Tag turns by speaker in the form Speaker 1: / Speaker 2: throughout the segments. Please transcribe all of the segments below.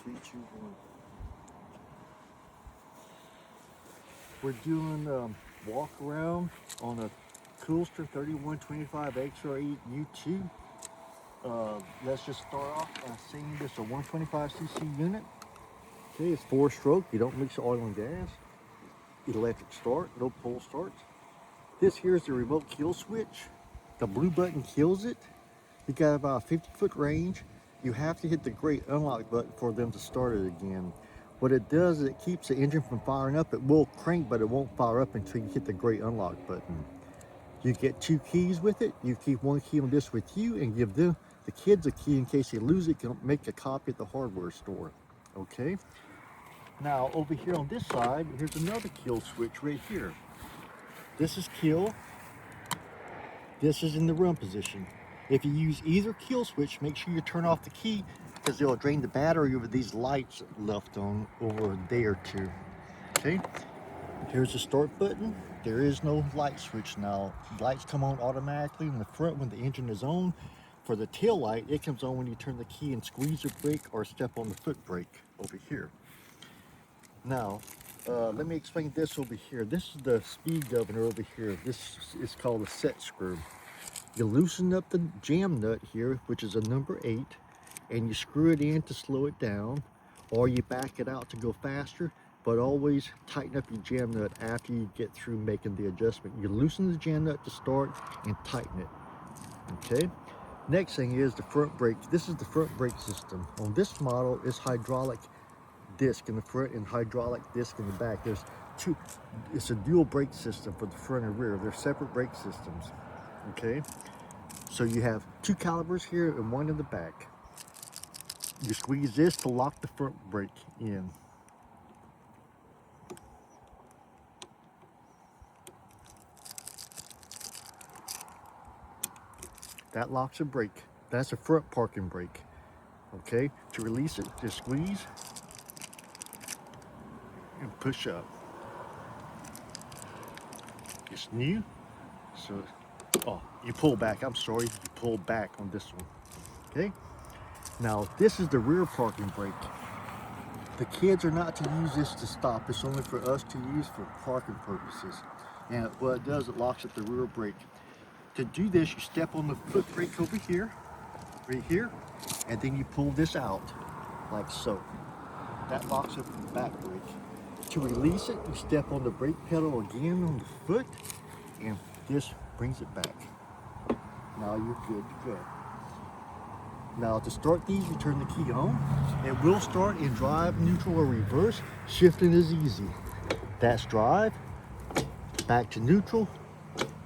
Speaker 1: 3, 2, 1. We're doing walk around on a Coolster 3125XR8U2. Let's just start off by saying this is a 125cc unit. Okay, it's 4-stroke. You don't mix oil and gas. Electric start, no pull starts. This here is the remote kill switch. The blue button kills it. You got about a 50-foot range. You have to hit the gray unlock button for them to start it again. What it does is it keeps the engine from firing up. It will crank, but it won't fire up until you hit the gray unlock button. You get 2 keys with it. You keep 1 key on this with you and give them the kids a key in case they lose it. You can make a copy at the hardware store. Okay. Now over here on this side, here's another kill switch right here. This is kill. This is in the run position. If you use either kill switch, make sure you turn off the key because they'll drain the battery over these lights left on over a day or two. Okay. Here's the start button. There is no light switch now. Lights come on automatically in the front when the engine is on. For the tail light, it comes on when you turn the key and squeeze the brake or step on the foot brake over here. Now, let me explain this over here. This is the speed governor over here. This is called a set screw. You loosen up the jam nut here, which is a number 8, and you screw it in to slow it down, or you back it out to go faster, but always tighten up your jam nut after you get through making the adjustment. You loosen the jam nut to start and tighten it. Okay? Next thing is the front brake. This is the front brake system. On this model, it's hydraulic disc in the front and hydraulic disc in the back. There's 2. It's a dual brake system for the front and rear. They're separate brake systems. Okay, so you have 2 calibers here and 1 in the back. You squeeze this to lock the front brake in. That locks the brake. That's a front parking brake. Okay, to release it, just squeeze and push up. It's new, so oh, you pull back. I'm sorry, you pull back on this one. Okay, now this is the rear parking brake. The kids are not to use this to stop. It's only for us to use for parking purposes. And what it does, it locks up the rear brake. To do this, you step on the foot brake over here, right here, and then you pull this out like so. That locks up the back brake. To release it, you step on the brake pedal again on the foot, and this brings it back. Now you're good to go. Now to start these, you turn the key on. It will start in drive, neutral, or reverse. Shifting is easy. That's drive, back to neutral,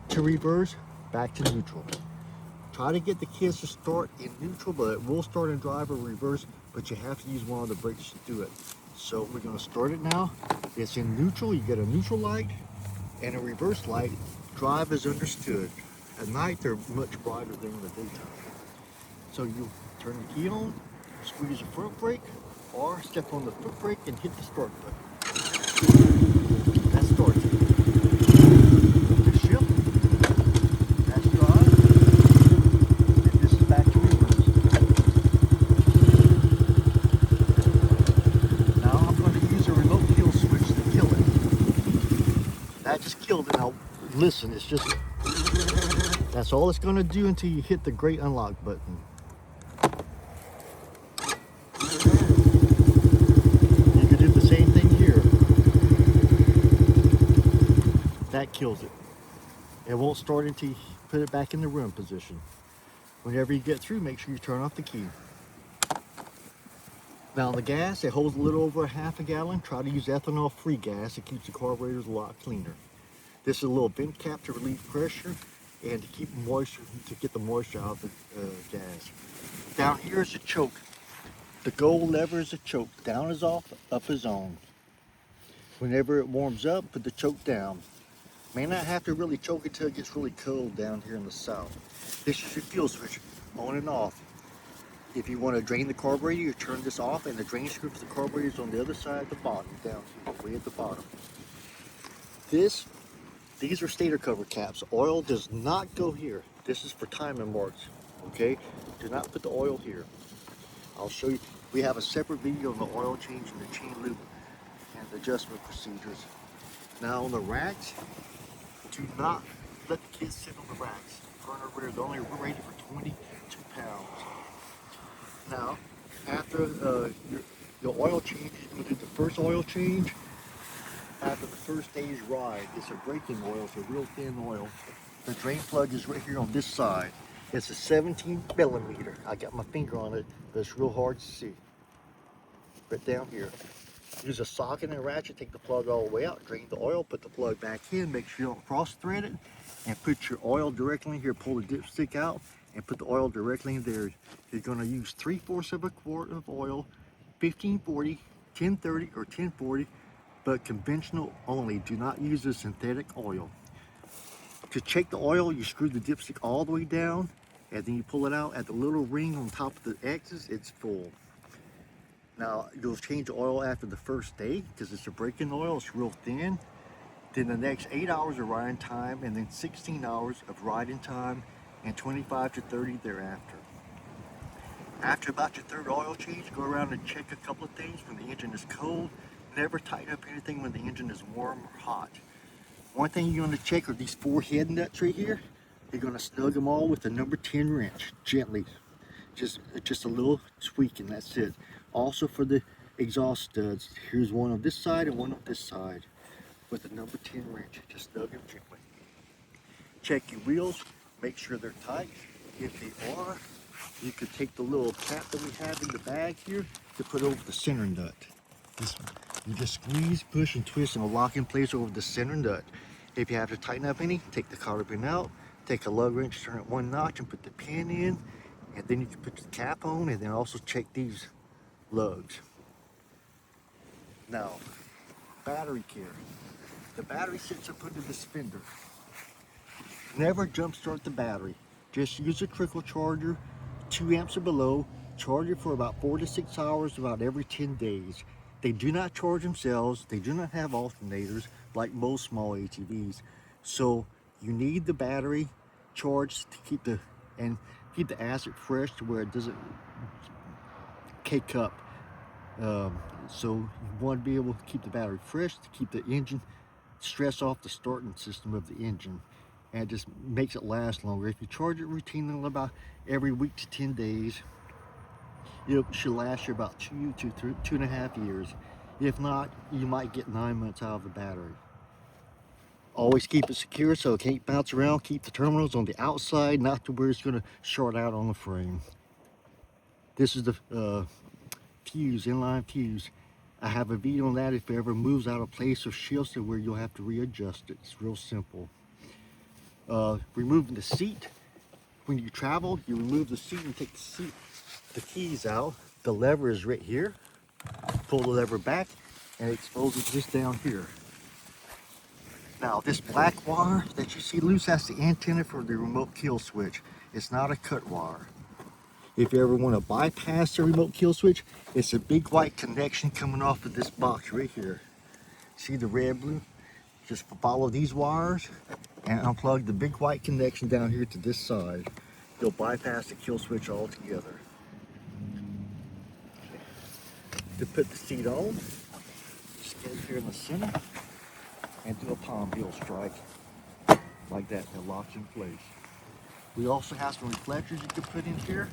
Speaker 1: to reverse, back to neutral. Try to get the kids to start in neutral, but it will start in drive or reverse, but you have to use one of the brakes to do it. So we're going to start it now. It's in neutral. You get a neutral light and a reverse light. Drive is understood. At night, they're much brighter than in the daytime. So you turn the key on, squeeze the front brake, or step on the foot brake and hit the start button. That starts it. The shift, that's drive, and this is back to reverse. Now I'm going to use a remote kill switch to kill it. That just killed it. Now listen, it's just, that's all it's going to do until you hit the gray unlock button. You can do the same thing here. That kills it. It won't start until you put it back in the run position. Whenever you get through, make sure you turn off the key. Now the gas, it holds a little over ½ gallon. Try to use ethanol-free gas. It keeps the carburetors a lot cleaner. This is a little vent cap to relieve pressure and to keep moisture, to get the moisture out of the gas. Down here is a choke. The gold lever is a choke. Down is off, up is on. Whenever it warms up, put the choke down. May not have to really choke until it gets really cold down here in the south. This is your fuel switch, on and off. If you want to drain the carburetor, you turn this off, and the drain screw for the carburetor is on the other side at the bottom, down here, way at the bottom. These are stator cover caps. Oil does not go here. This is for timing marks, okay? Do not put the oil here. I'll show you. We have a separate video on the oil change and the chain loop and the adjustment procedures. Now on the racks, do not let the kids sit on the racks. Front or rear, they're only rated for 22 pounds. Now, after your oil change, you're going to do the first oil change after the first day's ride. It's a braking oil, it's a real thin oil. The drain plug is right here on this side. It's a 17 millimeter. I got my finger on it, but it's real hard to see. Right down here. Use a socket and a ratchet, take the plug all the way out, drain the oil, put the plug back in, make sure you don't cross thread it, and put your oil directly in here. Pull the dipstick out and put the oil directly in there. You're going to use 3/4 of a quart of oil, 1540, 1030, or 1040, but conventional only. Do not use a synthetic oil. To check the oil, you screw the dipstick all the way down, and then you pull it out. At the little ring on top of the X's, it's full. Now, you'll change the oil after the first day because it's a braking oil, it's real thin. Then the next 8 hours of riding time, and then 16 hours of riding time, and 25 to 30 thereafter. After about your third oil change, go around and check a couple of things when the engine is cold. Never tighten up anything when the engine is warm or hot. One thing you're going to check are these 4 head nuts right here. You're going to snug them all with the number 10 wrench, gently. Just a little tweak and that's it. Also for the exhaust studs, here's one on this side and one on this side with the number 10 wrench. Just snug them gently. Check your wheels, make sure they're tight. If they are, you could take the little cap that we have in the bag here to put over the center nut. You just squeeze, push, and twist and it'll lock in place over the center nut. If you have to tighten up any, take the cotter pin out, take a lug wrench, turn it 1 notch and put the pin in, and then you can put the cap on and then also check these lugs. Now, battery care. The battery sits up under this fender. Never jump start the battery. Just use a trickle charger, 2 amps or below. Charge it for about 4 to 6 hours about every 10 days. They do not charge themselves. They do not have alternators like most small ATVs. So you need the battery charged to keep the acid fresh to where it doesn't cake up. So you want to be able to keep the battery fresh to keep the engine stress off the starting system of the engine, and it just makes it last longer. If you charge it routinely about every week to 10 days, it should last you about 2 to 2.5 years. If not, you might get 9 months out of the battery. Always keep it secure so it can't bounce around. Keep the terminals on the outside, not to where it's going to short out on the frame. This is the fuse, inline fuse. I have a video on that if it ever moves out of place or shifts to where you'll have to readjust it. It's real simple. Removing the seat. When you travel, you remove the seat and take the keys out. The lever is right here. Pull the lever back and it exposes just down here. Now this black wire that you see loose, that's the antenna for the remote kill switch. It's not a cut wire. If you ever want to bypass the remote kill switch, it's a big white connection coming off of this box right here. See the red, blue? Just follow these wires and unplug the big white connection down here to this side. You'll bypass the kill switch altogether. To put the seat on, just get it here in the center and do a palm heel strike like that. It locks in place. We also have some reflectors you can put in here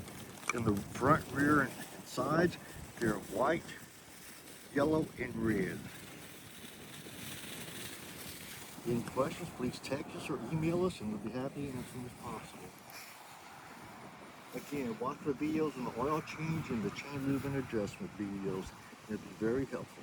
Speaker 1: in the front, rear, and sides. They're white, yellow, and red. Any questions, please text us or email us and we'll be happy to answer them as possible. Again, watch the videos on the oil change and the chain lube and adjustment videos. It'll be very helpful.